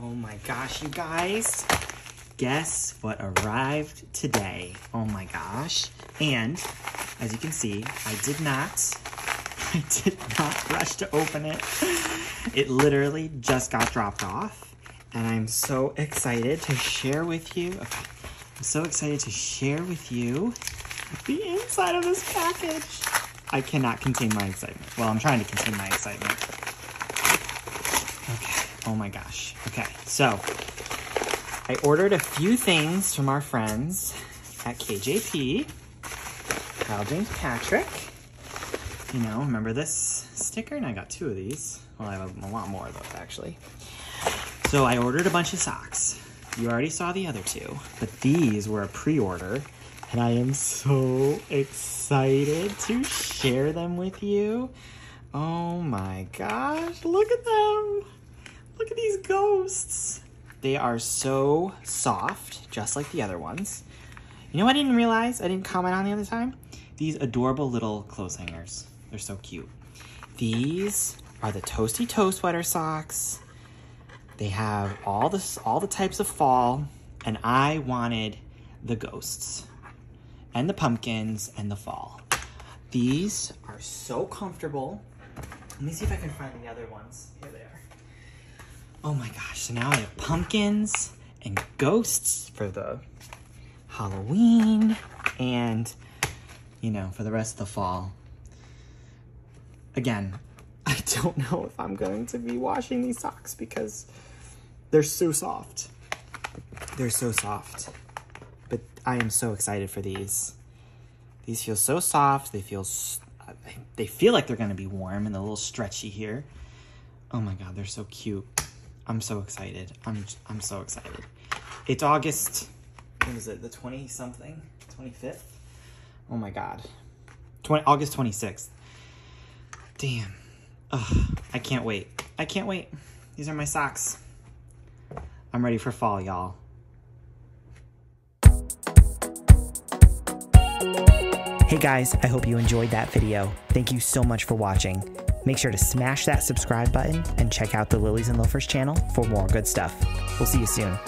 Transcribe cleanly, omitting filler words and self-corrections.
Oh my gosh, you guys. Guess what arrived today? Oh my gosh. And as you can see, I did not rush to open it. It literally just got dropped off. And I'm so excited to share with you. Okay. I'm so excited to share with you the inside of this package. I cannot contain my excitement. Well, I'm trying to contain my excitement. Okay. Oh my gosh. Okay. So I ordered a few things from our friends at KJP. Kyle James Patrick. You know, remember this sticker? And I got 2 of these. Well, I have a lot more of those actually. So I ordered a bunch of socks. You already saw the other 2, but these were a pre-order. And I am so excited to share them with you. Oh my gosh, look at them. Look at these ghosts. They are so soft, just like the other ones. You know what I didn't realize? I didn't comment on the other time? These adorable little clothes hangers. They're so cute. These are the Toasty Toe sweater socks. They have all the types of fall, and I wanted the ghosts and the pumpkins and the fall. These are so comfortable. Let me see if I can find the other ones. Here they are. Oh my gosh, so now I have pumpkins and ghosts for the Halloween and, you know, for the rest of the fall. Again, I don't know if I'm going to be washing these socks because they're so soft. They're so soft. But I am so excited for these. These feel so soft. They feel like they're going to be warm and a little stretchy here. Oh my God, they're so cute. I'm so excited. I'm so excited. It's August, what is it, the 20-something? 25th? Oh my God. August 26th. Damn. Ugh, I can't wait. I can't wait. These are my socks. I'm ready for fall, y'all. Hey guys, I hope you enjoyed that video. Thank you so much for watching. Make sure to smash that subscribe button and check out the Lilies and Loafers channel for more good stuff. We'll see you soon.